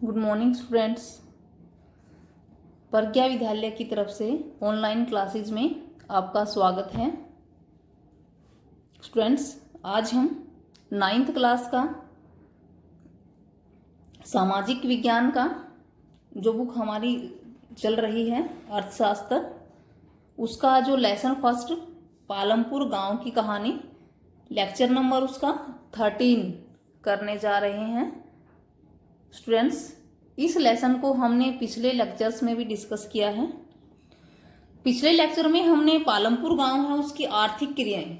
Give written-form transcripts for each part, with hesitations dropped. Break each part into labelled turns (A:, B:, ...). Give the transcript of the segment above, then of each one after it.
A: Good morning students. प्रज्ञा विद्यालय की तरफ से ऑनलाइन क्लासेज में आपका स्वागत है। स्टूडेंट्स, आज हम 9th क्लास का सामाजिक विज्ञान का जो बुक हमारी चल रही है अर्थशास्त्र, उसका जो लेसन फर्स्ट पालमपुर गांव की कहानी, लेक्चर नंबर उसका 13 करने जा रहे हैं। स्टूडेंट्स, इस लेसन को हमने पिछले लेक्चर्स में भी डिस्कस किया है। पिछले लेक्चर में हमने पालमपुर गांव है उसकी आर्थिक क्रियाएं,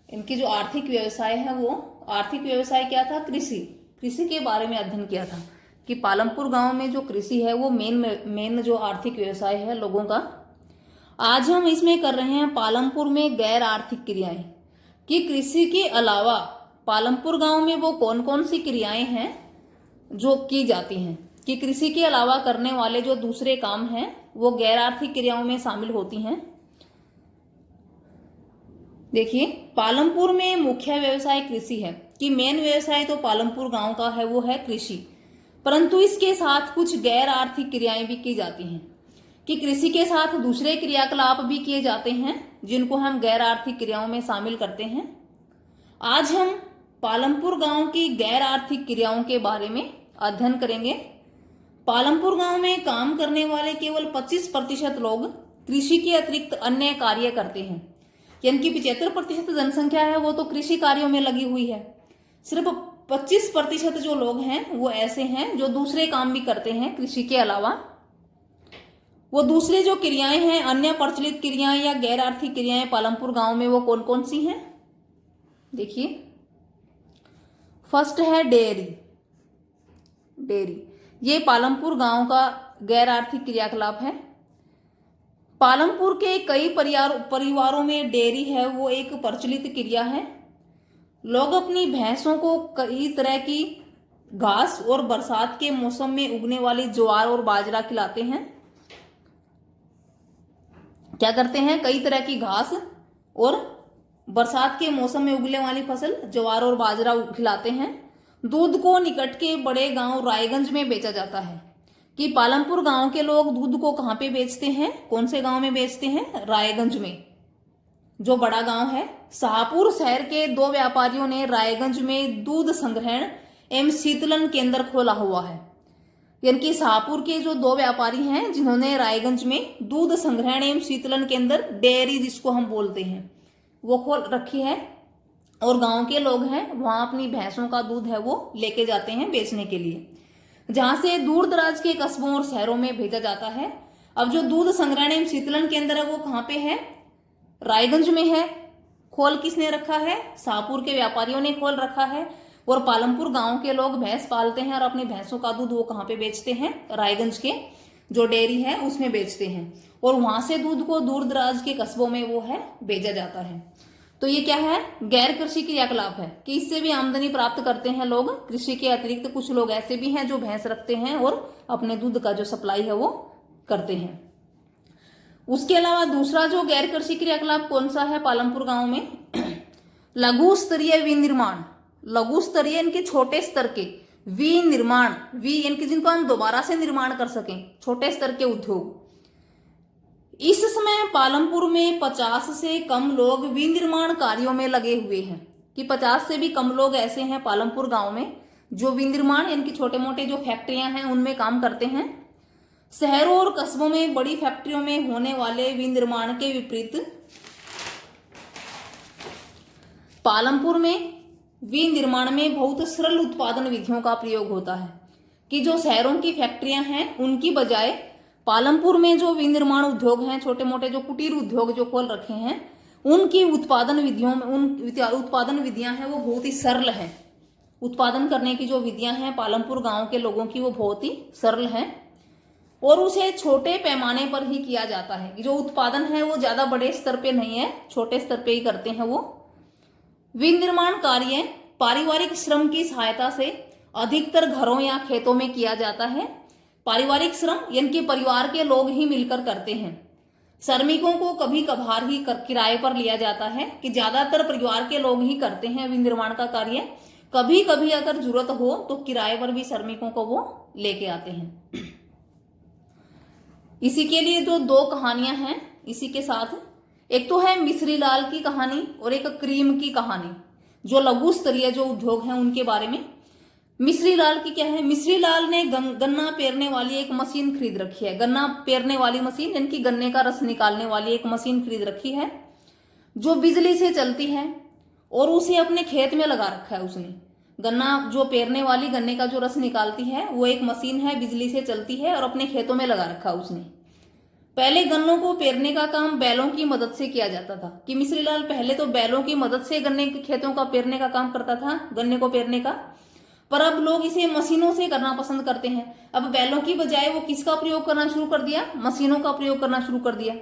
A: इनकी जो आर्थिक व्यवसाय है वो आर्थिक व्यवसाय क्या था, कृषि के बारे में अध्ययन किया था कि पालमपुर गांव में जो कृषि है वो मेन जो आर्थिक व्यवसाय है लोगों का। आज हम इसमें कर रहे हैं पालमपुर में गैर आर्थिक क्रियाएं, कि कृषि के अलावा पालमपुर गांव में वो कौन कौन सी क्रियाएं हैं जो की जाती हैं, कि कृषि के अलावा करने वाले जो दूसरे काम हैं वो गैर आर्थिक क्रियाओं में शामिल होती हैं। देखिए, पालमपुर में मुख्य व्यवसाय कृषि है, कि मेन व्यवसाय तो पालमपुर गांव का है वो है कृषि, परंतु इसके साथ कुछ गैर आर्थिक क्रियाएं भी की जाती हैं, कि कृषि के साथ दूसरे क्रियाकलाप भी किए जाते हैं जिनको हम गैर आर्थिक क्रियाओं में शामिल करते हैं। आज हम पालमपुर गांव की गैर आर्थिक क्रियाओं के बारे में अध्ययन करेंगे। पालमपुर गांव में काम करने वाले केवल 25% लोग कृषि के अतिरिक्त अन्य कार्य करते हैं, यानी कि 75% जनसंख्या है वो तो कृषि कार्यों में लगी हुई है। सिर्फ 25% जो लोग हैं वो ऐसे हैं जो दूसरे काम भी करते हैं कृषि के अलावा। वो दूसरे जो क्रियाएं हैं, अन्य प्रचलित क्रियाएं या गैर आर्थिक क्रियाएं पालमपुर गांव में वो कौन कौन सी हैं, देखिए। फर्स्ट है डेयरी। ये पालमपुर गांव का गैर आर्थिक क्रियाकलाप है। पालमपुर के कई परिवारों में डेयरी है वो एक प्रचलित क्रिया है। लोग अपनी भैंसों को कई तरह की घास और बरसात के मौसम में उगने वाली ज्वार और बाजरा खिलाते हैं। क्या करते हैं, कई तरह की घास और बरसात के मौसम में उगने वाली फसल ज्वार और बाजरा खिलाते हैं। दूध को निकट के बड़े गांव रायगंज में बेचा जाता है, कि पालमपुर गांव के लोग दूध को कहां पे बेचते हैं, कौन से गांव में बेचते हैं, रायगंज में, जो बड़ा गांव है। शाहपुर शहर के 2 व्यापारियों ने रायगंज में दूध संग्रहण एवं शीतलन केंद्र खोला हुआ है, यानी कि शाहपुर के जो 2 व्यापारी हैं जिन्होंने रायगंज में दूध संग्रहण एवं शीतलन केंद्र, डेयरी जिसको हम बोलते हैं, वो खोल रखी है, और गांव के लोग हैं वहां अपनी भैंसों का दूध है वो लेके जाते हैं बेचने के लिए, जहां से दूर दराज के कस्बों और शहरों में भेजा जाता है। अब जो दूध संग्रहण एवं शीतलन केंद्र है वो कहाँ पे है, रायगंज में है। खोल किसने रखा है, शाहपुर के व्यापारियों ने खोल रखा है, और पालमपुर गांव के लोग भैंस पालते हैं और अपनी भैंसों का दूध वो कहाँ पे बेचते हैं, रायगंज के जो डेयरी है उसमें बेचते हैं, और वहां से दूध को दूर दराज के कस्बों में वो है भेजा जाता है। तो ये क्या है, गैर कृषि क्रियाकलाप है, कि इससे भी आमदनी प्राप्त करते हैं लोग कृषि के अतिरिक्त। कुछ लोग ऐसे भी हैं जो भैंस रखते हैं और अपने दूध का जो सप्लाई है वो करते हैं। उसके अलावा दूसरा जो गैर कृषि क्रियाकलाप कौन सा है पालमपुर गांव में, लघु स्तरीय विनिर्माण। लघु स्तरीय इनके छोटे स्तर के, विनिर्माण, इनके जिनको हम दोबारा से निर्माण कर सकें, छोटे स्तर के उद्योग। इस समय पालमपुर में 50 से कम लोग विनिर्माण कार्यों में लगे हुए हैं, कि 50 से भी कम लोग ऐसे हैं पालमपुर गांव में जो विनिर्माण यानी कि छोटे मोटे जो फैक्ट्रियां हैं उनमें काम करते हैं। शहरों और कस्बों में बड़ी फैक्ट्रियों में होने वाले विनिर्माण के विपरीत पालमपुर में विनिर्माण में बहुत सरल उत्पादन विधियों का प्रयोग होता है, कि जो शहरों की फैक्ट्रियां हैं उनकी बजाय पालमपुर में जो विनिर्माण उद्योग हैं, छोटे मोटे जो कुटीर उद्योग जो खोल रखे हैं, उनकी उत्पादन विधियां हैं वो बहुत ही सरल हैं। उत्पादन करने की जो विधियां हैं पालमपुर गांव के लोगों की वो बहुत ही सरल हैं, और उसे छोटे पैमाने पर ही किया जाता है। जो उत्पादन है वो ज्यादा बड़े स्तर पे नहीं है, छोटे स्तर पे ही करते हैं वो। विनिर्माण कार्य पारिवारिक श्रम की सहायता से अधिकतर घरों या खेतों में किया जाता है। पारिवारिक श्रम यानी कि परिवार के लोग ही मिलकर करते हैं। श्रमिकों को कभी कभार ही किराए पर लिया जाता है, कि ज्यादातर परिवार के लोग ही करते हैं विनिर्माण का कार्य। कभी कभी अगर जरूरत हो तो किराए पर भी श्रमिकों को वो लेके आते हैं। इसी के लिए जो दो कहानियां हैं इसी के साथ, एक तो है मिश्री लाल की कहानी और एक क्रीम की कहानी, जो लघु स्तरीय जो उद्योग हैं उनके बारे में। मिश्री लाल की क्या है, मिश्री लाल ने गन्ना पेरने वाली एक मशीन खरीद रखी है। गन्ना पेरने वाली मशीन, यानी गन्ने का रस निकालने वाली एक मशीन खरीद रखी है जो बिजली से चलती है, और उसे अपने खेत में लगा रखा है उसने। गन्ना जो पेरने वाली गन्ने का जो रस निकालती है वो एक मशीन है, बिजली से चलती है, और अपने खेतों में लगा रखा उसने। पहले गन्नों को पेरने का काम बैलों की मदद से किया जाता था, कि मिश्री लाल पहले तो बैलों की मदद से गन्ने के खेतों का पेरने का काम करता था, गन्ने को पेरने का। पर अब लोग इसे मशीनों से करना पसंद करते हैं। अब बैलों की बजाय वो किसका प्रयोग करना शुरू कर दिया, मशीनों का प्रयोग करना शुरू कर दिया।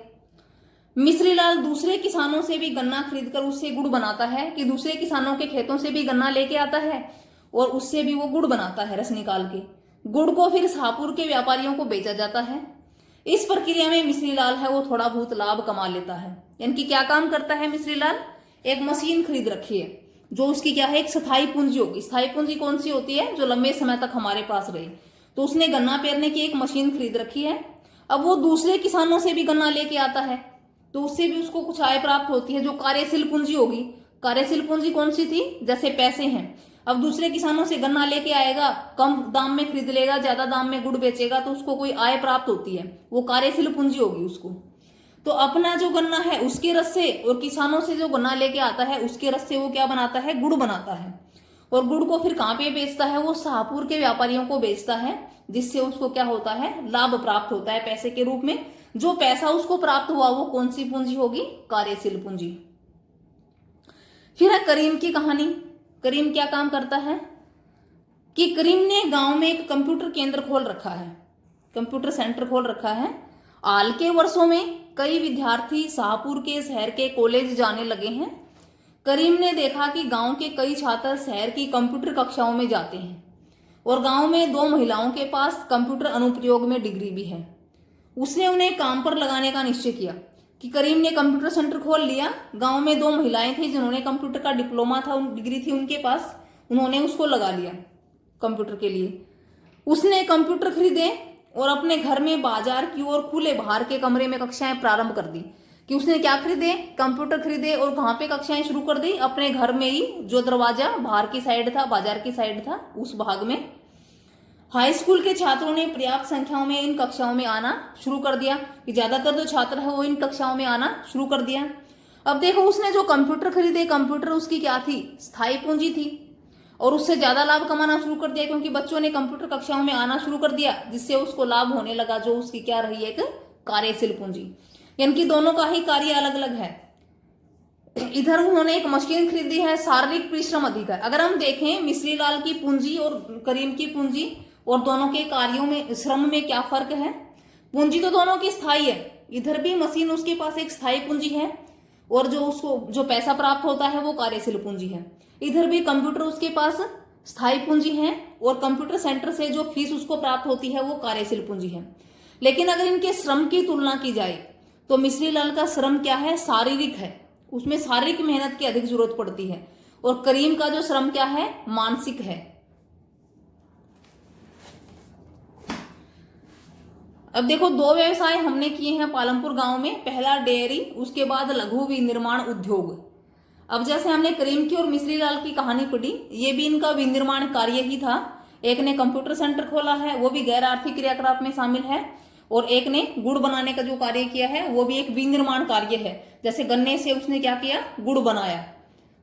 A: मिश्री लाल दूसरे किसानों से भी गन्ना खरीदकर उससे गुड़ बनाता है, कि दूसरे किसानों के खेतों से भी गन्ना लेके आता है और उससे भी वो गुड़ बनाता है रस निकाल के। गुड़ को फिर शाहपुर के व्यापारियों को बेचा जाता है। इस प्रक्रिया में मिश्री लाल है वो थोड़ा बहुत लाभ कमा लेता है। यानी कि क्या काम करता है मिश्री लाल, एक मशीन खरीद रखी है जो उसकी क्या है, एक स्थायी पूंजी होगी। स्थायी पूंजी कौन सी होती है, जो लंबे समय तक हमारे पास रहे। तो उसने गन्ना पेरने की एक मशीन खरीद रखी है। अब वो दूसरे किसानों से भी गन्ना लेके आता है, तो उससे भी उसको कुछ आय प्राप्त होती है, जो कार्यशील पूंजी होगी। कार्यशील पूंजी कौन सी थी, जैसे पैसे हैं। अब दूसरे किसानों से गन्ना लेके आएगा, कम दाम में खरीद लेगा, ज्यादा दाम में गुड़ बेचेगा, तो उसको कोई आय प्राप्त होती है, वो कार्यशील पूंजी होगी उसको। तो अपना जो गन्ना है उसके रस से, और किसानों से जो गन्ना लेके आता है उसके रस से वो क्या बनाता है, गुड़ बनाता है। और गुड़ को फिर कहाँ पे बेचता है, वो शाहपुर के व्यापारियों को बेचता है, जिससे उसको क्या होता है, लाभ प्राप्त होता है पैसे के रूप में। जो पैसा उसको प्राप्त हुआ वो कौन सी पूंजी होगी, कार्यशील पूंजी। फिर है करीम की कहानी। करीम क्या काम करता है, कि करीम ने गांव में एक कंप्यूटर केंद्र खोल रखा है, कंप्यूटर सेंटर खोल रखा है। हाल के वर्षों में कई विद्यार्थी शाहपुर के शहर के कॉलेज जाने लगे हैं। करीम ने देखा कि गांव के कई छात्र शहर की कंप्यूटर कक्षाओं में जाते हैं, और गांव में 2 महिलाओं के पास कंप्यूटर अनुप्रयोग में डिग्री भी है। उसने उन्हें काम पर लगाने का निश्चय किया, कि करीम ने कंप्यूटर सेंटर खोल लिया। गांव में 2 महिलाएं थी जिन्होंने कंप्यूटर का डिप्लोमा था, डिग्री थी उनके पास, उन्होंने उसको लगा लिया कंप्यूटर के लिए। उसने कंप्यूटर खरीदे और अपने घर में बाजार की ओर खुले बाहर के कमरे में कक्षाएं प्रारंभ कर दी। कि उसने क्या खरीदे, कंप्यूटर खरीदे, और कहाँ पे कक्षाएं शुरू कर दी, अपने घर में ही, जो दरवाजा बाहर की साइड था, बाजार की साइड था, उस भाग में। हाई स्कूल के छात्रों ने पर्याप्त संख्याओं में इन कक्षाओं में आना शुरू कर दिया, कि ज्यादातर जो छात्र है वो इन कक्षाओं में आना शुरू कर दिया। अब देखो, उसने जो कंप्यूटर खरीदे, कंप्यूटर उसकी क्या थी, स्थायी पूंजी थी, और उससे ज्यादा लाभ कमाना शुरू कर दिया, क्योंकि बच्चों ने कंप्यूटर कक्षाओं में आना शुरू कर दिया, जिससे उसको लाभ होने लगा, जो उसकी क्या रही है, एक कार्यशील पूंजी। यानी कि दोनों का ही कार्य अलग अलग है। इधर उन्होंने एक मशीन खरीदी है, शारीरिक परिश्रम अधिक है। अगर हम देखें मिश्री लाल की पूंजी और करीम की पूंजी और दोनों के कार्यों में, श्रम में क्या फर्क है। पूंजी तो दोनों की स्थायी है, इधर भी मशीन उसके पास एक स्थायी पूंजी है, और जो उसको जो पैसा प्राप्त होता है वो कार्यशील पूंजी है। इधर भी कंप्यूटर उसके पास स्थायी पूंजी है, और कंप्यूटर सेंटर से जो फीस उसको प्राप्त होती है वो कार्यशील पूंजी है। लेकिन अगर इनके श्रम की तुलना की जाए तो मिश्री लाल का श्रम क्या है, शारीरिक है, उसमें शारीरिक मेहनत की अधिक जरूरत पड़ती है, और करीम का जो श्रम क्या है, मानसिक है। अब देखो, 2 व्यवसाय हमने किए हैं पालमपुर गांव में। पहला डेयरी, उसके बाद लघु विनिर्माण उद्योग। अब जैसे हमने करीम की और मिश्री लाल की कहानी पढ़ी, ये भी इनका विनिर्माण कार्य ही था। एक ने कंप्यूटर सेंटर खोला है, वो भी गैर आर्थिक क्रियाकलाप में शामिल है, और एक ने गुड़ बनाने का जो कार्य किया है वो भी एक विनिर्माण कार्य है। जैसे गन्ने से उसने क्या किया, गुड़ बनाया।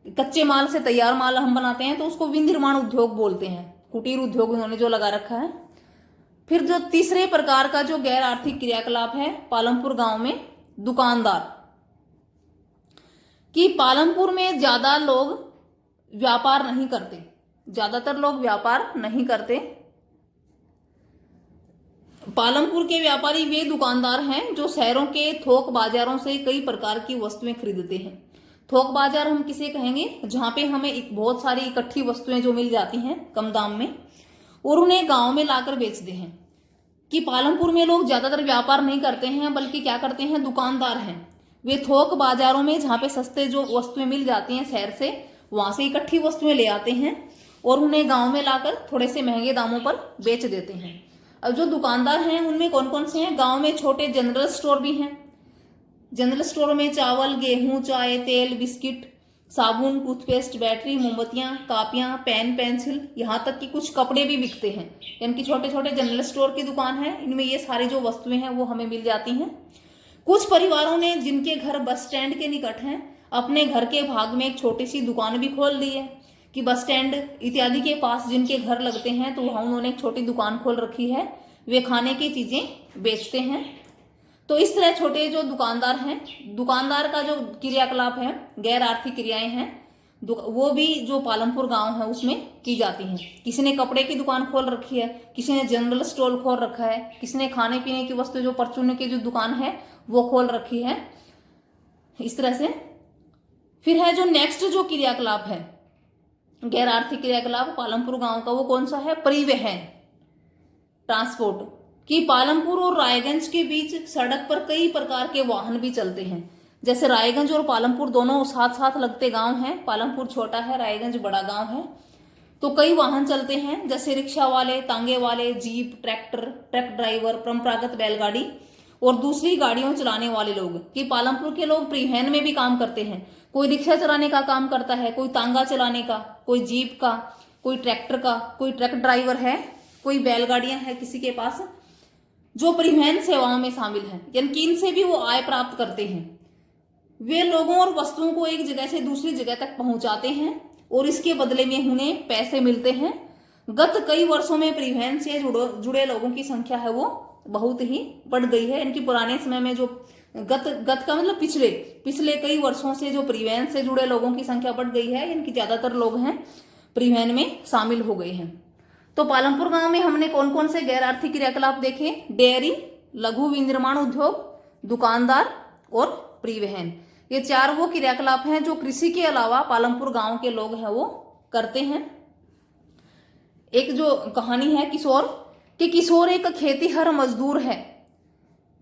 A: कच्चे माल से तैयार माल हम बनाते हैं तो उसको विनिर्माण उद्योग बोलते हैं। कुटीर उद्योग उन्होंने जो लगा रखा है। फिर जो तीसरे प्रकार का जो गैर आर्थिक क्रियाकलाप है पालमपुर गांव में, दुकानदार। कि पालमपुर में ज्यादा लोग व्यापार नहीं करते, ज्यादातर लोग व्यापार नहीं करते। पालमपुर के व्यापारी वे दुकानदार हैं जो शहरों के थोक बाजारों से कई प्रकार की वस्तुएं खरीदते हैं। थोक बाजार हम किसे कहेंगे, जहां पे हमें बहुत सारी इकट्ठी वस्तुएं जो मिल जाती हैं कम दाम में, और उन्हें गांव में लाकर बेचते हैं। कि पालमपुर में लोग ज्यादातर व्यापार नहीं करते हैं, बल्कि क्या करते हैं, दुकानदार हैं। वे थोक बाजारों में, जहां पे सस्ते जो वस्तुएं मिल जाती हैं शहर से, वहां से इकट्ठी वस्तुएं ले आते हैं और उन्हें गांव में लाकर थोड़े से महंगे दामों पर बेच देते हैं। अब जो दुकानदार हैं उनमें कौन कौन से हैं? गांव में छोटे जनरल स्टोर भी हैं। जनरल स्टोर में चावल, गेहूं, चाय, तेल, बिस्किट, साबुन, टूथपेस्ट, बैटरी, मोमबत्तियां, कापियां, पेन, पेंसिल, यहाँ तक कि कुछ कपड़े भी बिकते हैं। यानी छोटे छोटे जनरल स्टोर की दुकान है, इनमें ये सारी जो वस्तुएं हैं वो हमें मिल जाती हैं। कुछ परिवारों ने, जिनके घर बस स्टैंड के निकट हैं, अपने घर के भाग में एक छोटी सी दुकान भी खोल ली है कि बस स्टैंड इत्यादि के पास जिनके घर लगते हैं तो वहां उन्होंने एक छोटी दुकान खोल रखी है, वे खाने की चीजें बेचते हैं। तो इस तरह छोटे जो दुकानदार हैं, दुकानदार का जो क्रियाकलाप है, गैर आर्थिक क्रियाएं हैं, वो भी जो पालमपुर गांव है उसमें की जाती हैं। किसी ने कपड़े की दुकान खोल रखी है, किसी ने जनरल स्टोर खोल रखा है, किसी ने खाने पीने की वस्तु जो परचून की जो दुकान है वो खोल रखी है। इस तरह से फिर है जो नेक्स्ट जो क्रियाकलाप है, गैर आर्थिक क्रियाकलाप पालमपुर गांव का, वो कौन सा है? परिवहन, ट्रांसपोर्ट। कि पालमपुर और रायगंज के बीच सड़क पर कई प्रकार के वाहन भी चलते हैं। जैसे रायगंज और पालमपुर दोनों साथ साथ लगते गांव हैं, पालमपुर छोटा है, रायगंज बड़ा गांव है, तो कई वाहन चलते हैं, जैसे रिक्शा वाले, तांगे वाले, जीप, ट्रैक्टर, ट्रक ड्राइवर, परंपरागत बैलगाड़ी और दूसरी गाड़ियों चलाने वाले लोग। कि पालमपुर के लोग परिवहन में भी काम करते हैं, कोई रिक्शा चलाने का काम करता है, कोई तांगा चलाने का, कोई जीप का, कोई ट्रैक्टर का, कोई ट्रक ड्राइवर है, कोई बैलगाड़ियां हैं किसी के पास, जो परिवहन सेवाओं में शामिल हैं, यानी कि इनसे भी वो आय प्राप्त करते हैं। वे लोगों और वस्तुओं को एक जगह से दूसरी जगह तक पहुंचाते हैं और इसके बदले में उन्हें पैसे मिलते हैं। गत कई वर्षों में परिवहन से जुड़े लोगों की संख्या है वो बहुत ही बढ़ गई है। इनकी पुराने समय में जो गत का मतलब पिछले कई वर्षों से जो परिवहन से जुड़े लोगों की संख्या बढ़ गई है, इनकी ज्यादातर लोग हैं परिवहन में शामिल हो गए हैं। तो पालमपुर गांव में हमने कौन कौन से गैर आर्थिक क्रियाकलाप देखे? डेयरी, लघु विनिर्माण उद्योग, दुकानदार और परिवहन। ये चार वो क्रियाकलाप हैं जो कृषि के अलावा पालमपुर गांव के लोग हैं वो करते हैं। एक जो कहानी है किशोर कि किशोर एक खेतीहर मजदूर है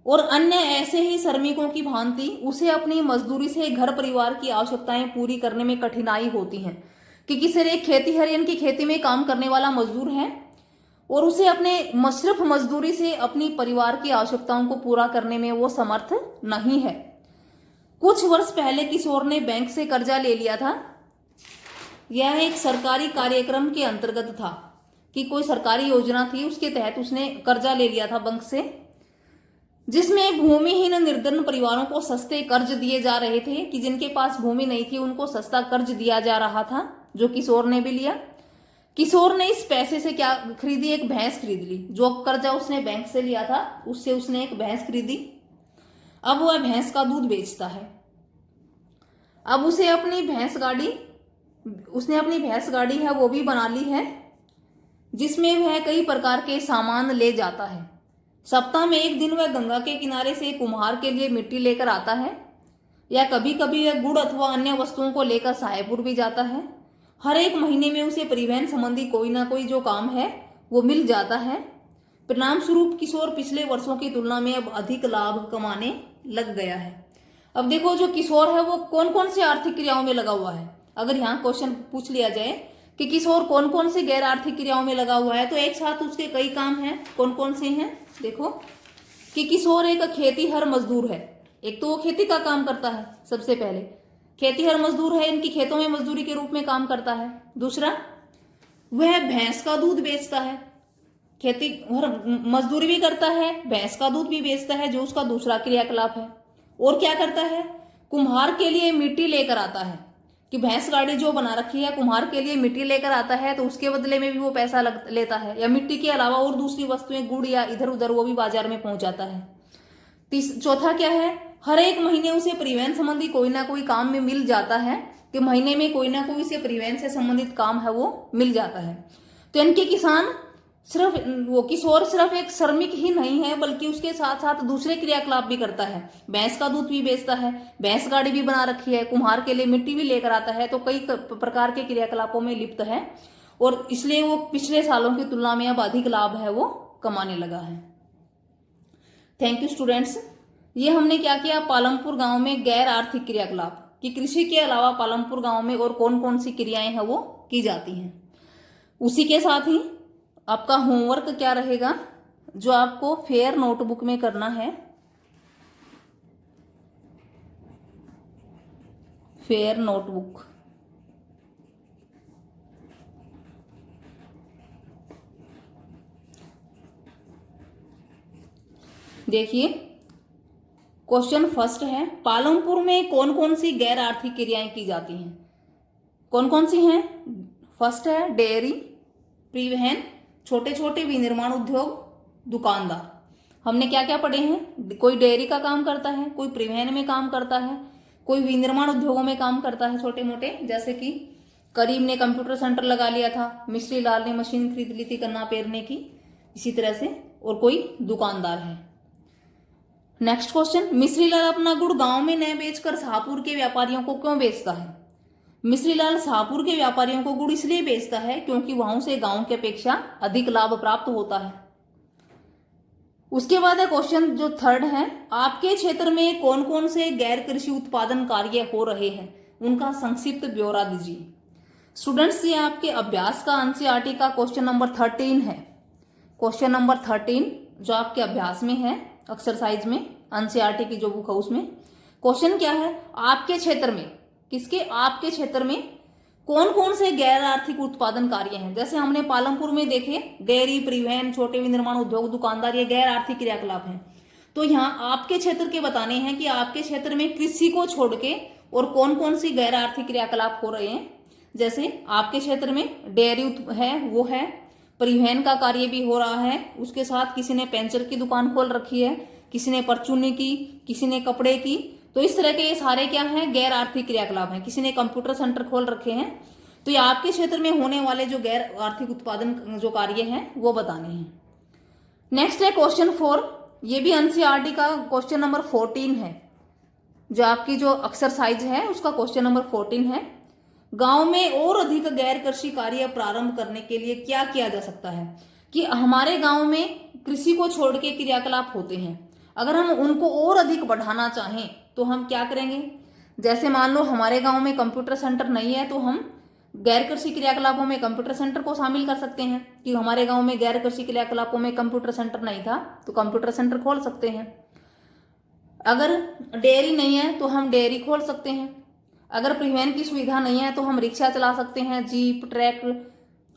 A: और अन्य ऐसे ही श्रमिकों की भांति उसे अपनी मजदूरी से घर परिवार की आवश्यकताएं पूरी करने में कठिनाई होती है। कि किसी एक खेतीहर यानी कि खेती में काम करने वाला मजदूर है और उसे अपने सिर्फ मजदूरी से अपनी परिवार की आवश्यकताओं को पूरा करने में वो समर्थ नहीं है। कुछ वर्ष पहले किशोर ने बैंक से कर्जा ले लिया था। यह एक सरकारी कार्यक्रम के अंतर्गत था कि कोई सरकारी योजना थी, उसके तहत उसने कर्जा ले लिया था बैंक से, जिसमें भूमिहीन निर्धन परिवारों को सस्ते कर्ज दिए जा रहे थे। कि जिनके पास भूमि नहीं थी उनको सस्ता कर्ज दिया जा रहा था, जो किशोर ने भी लिया। किशोर ने इस पैसे से क्या खरीदी? एक भैंस खरीद ली। जो कर्जा उसने बैंक से लिया था उससे उसने एक भैंस खरीदी। अब वह भैंस का दूध बेचता है। अब उसने अपनी भैंस गाड़ी है वो भी बना ली है, जिसमें वह कई प्रकार के सामान ले जाता है। सप्ताह में एक दिन वह गंगा के किनारे से कुम्हार के लिए मिट्टी लेकर आता है, या कभी कभी वह गुड़ अथवा अन्य वस्तुओं को लेकर साहेबपुर भी जाता है। हर एक महीने में उसे परिवहन संबंधी कोई ना कोई जो काम है वो मिल जाता है। परिणाम स्वरूप किशोर पिछले वर्षों की तुलना में अब अधिक लाभ कमाने लग गया है। अब देखो जो किशोर है वो कौन कौन से आर्थिक क्रियाओं में लगा हुआ है। अगर यहाँ क्वेश्चन पूछ लिया जाए कि किशोर कौन कौन से गैर आर्थिक क्रियाओं में लगा हुआ है, तो एक साथ उसके कई काम हैं। कौन कौन से हैं? देखो कि किशोर एक खेतीहर मजदूर है। एक तो वो खेती का काम करता है, सबसे पहले खेतीहर मजदूर है, इनकी खेतों में मजदूरी के रूप में काम करता है। दूसरा, वह भैंस का दूध बेचता है, खेती मजदूरी भी करता है, भैंस का दूध भी बेचता है, जो उसका दूसरा क्रियाकलाप है। और क्या करता है? कुम्हार के लिए मिट्टी लेकर आता है। कि भैंस गाड़ी जो बना रखी है, कुम्हार के लिए मिट्टी लेकर आता है, तो उसके बदले में भी वो पैसा लेता है। या मिट्टी के अलावा और दूसरी वस्तुएं, गुड़ या इधर उधर, वो भी बाजार में पहुंचाता है। चौथा क्या है? हर एक महीने उसे परिवहन संबंधी कोई ना कोई काम में मिल जाता है, कि महीने में कोई ना कोई से परिवहन से संबंधित काम है वो मिल जाता है। तो इनके किसान किशोर सिर्फ एक श्रमिक ही नहीं है, बल्कि उसके साथ साथ दूसरे क्रियाकलाप भी करता है। भैंस का दूध भी बेचता है, भैंस गाड़ी भी बना रखी है, कुम्हार के लिए मिट्टी भी लेकर आता है, तो कई प्रकार के क्रियाकलापों में लिप्त है और इसलिए वो पिछले सालों की तुलना में अब अधिक लाभ है वो कमाने लगा है। Thank you students. ये हमने क्या किया? पालमपुर गांव में गैर आर्थिक क्रियाकलाप, कि कृषि के अलावा पालमपुर गांव में और कौन कौन सी क्रियाएं हैं वो की जाती हैं। उसी के साथ ही आपका होमवर्क क्या रहेगा, जो आपको फेयर नोटबुक में करना है, फेयर नोटबुक। देखिए क्वेश्चन फर्स्ट है, पालमपुर में कौन कौन सी गैर आर्थिक क्रियाएं की जाती हैं? कौन कौन सी हैं? फर्स्ट है डेयरी, परिवहन, छोटे छोटे विनिर्माण उद्योग, दुकानदार। हमने क्या क्या पढ़े हैं? कोई डेयरी का काम करता है, कोई परिवहन में काम करता है, कोई विनिर्माण उद्योगों में काम करता है छोटे मोटे, जैसे कि करीम ने कंप्यूटर सेंटर लगा लिया था, मिश्री लाल ने मशीन खरीद ली थी गन्ना पेरने की, इसी तरह से, और कोई दुकानदार है। नेक्स्ट क्वेश्चन, मिश्री लाल अपना गुड़ गांव में न बेचकर शाहपुर के व्यापारियों को क्यों बेचता है? मिश्री लाल शाहपुर के व्यापारियों को गुड़ इसलिए बेचता है क्योंकि वहां से गांव की अपेक्षा अधिक लाभ प्राप्त होता है। उसके बाद है क्वेश्चन जो थर्ड है, आपके क्षेत्र में कौन कौन से गैर कृषि उत्पादन कार्य हो रहे हैं, उनका संक्षिप्त ब्यौरा दीजिए। स्टूडेंट्स, ये आपके अभ्यास का एनसीईआरटी का क्वेश्चन नंबर 13 है। क्वेश्चन नंबर 13 जो आपके अभ्यास में है, एक्सरसाइज में, एनसीईआरटी की जो बुक है उसमें क्वेश्चन क्या है, आपके क्षेत्र में, किसके? आपके क्षेत्र में कौन कौन से गैर आर्थिक उत्पादन कार्य हैं? जैसे हमने पालमपुर में देखे डेयरी, परिवहन, छोटे विनिर्माण उद्योग, दुकानदार, ये गैर आर्थिक क्रियाकलाप हैं। तो यहाँ आपके क्षेत्र के बताने हैं कि आपके क्षेत्र में कृषि को छोड़ के और कौन कौन सी गैर आर्थिक क्रियाकलाप हो रहे हैं। जैसे आपके क्षेत्र में डेयरी है, वो है, परिवहन का कार्य भी हो रहा है, उसके साथ किसी ने पेंचर की दुकान खोल रखी है, किसी ने परचूनी की, किसी ने कपड़े की। तो इस तरह के ये सारे क्या हैं? गैर आर्थिक क्रियाकलाप हैं। किसी ने कंप्यूटर सेंटर खोल रखे हैं। तो ये आपके क्षेत्र में होने वाले जो गैर आर्थिक उत्पादन जो कार्य हैं वो बताने हैं। नेक्स्ट है क्वेश्चन 4, ये भी एनसीईआरटी का क्वेश्चन नंबर 14 है, जो आपकी जो एक्सरसाइज है उसका क्वेश्चन नंबर 14 है। गांव में और अधिक गैर कृषि कार्य प्रारंभ करने के लिए क्या किया जा सकता है? कि हमारे गांव में कृषि को छोड़ के क्रियाकलाप होते हैं, अगर हम उनको और अधिक बढ़ाना चाहें तो हम क्या करेंगे? जैसे मान लो हमारे गांव में कंप्यूटर सेंटर नहीं है, तो हम गैर कृषि क्रियाकलापों में कंप्यूटर सेंटर को शामिल कर सकते हैं कि हमारे गांव में गैर कृषि क्रियाकलापों में कंप्यूटर सेंटर नहीं था तो कंप्यूटर सेंटर खोल सकते हैं। अगर डेयरी नहीं है तो हम डेयरी खोल सकते हैं। अगर परिवहन की सुविधा नहीं है तो हम रिक्शा चला सकते हैं, जीप, ट्रैक,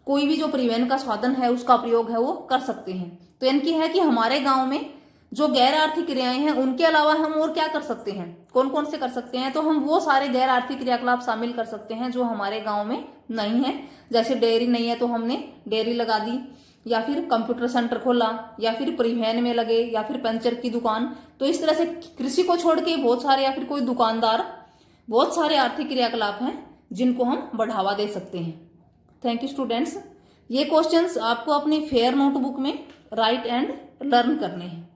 A: कोई भी जो परिवहन का साधन है उसका प्रयोग है वो कर सकते हैं। तो इनकी है कि हमारे गांव में जो गैर आर्थिक क्रियाएं हैं उनके अलावा हम और क्या कर सकते हैं, कौन कौन से कर सकते हैं? तो हम वो सारे गैर आर्थिक क्रियाकलाप शामिल कर सकते हैं जो हमारे गांव में नहीं है। जैसे डेयरी नहीं है तो हमने डेयरी लगा दी, या फिर कंप्यूटर सेंटर खोला, या फिर परिवहन में लगे, या फिर पंचर की दुकान। तो इस तरह से कृषि को छोड़ के बहुत सारे, या फिर कोई दुकानदार, बहुत सारे आर्थिक क्रियाकलाप हैं जिनको हम बढ़ावा दे सकते हैं। Thank you students. ये क्वेश्चंस आपको अपनी फेयर नोटबुक में राइट एंड लर्न करने हैं।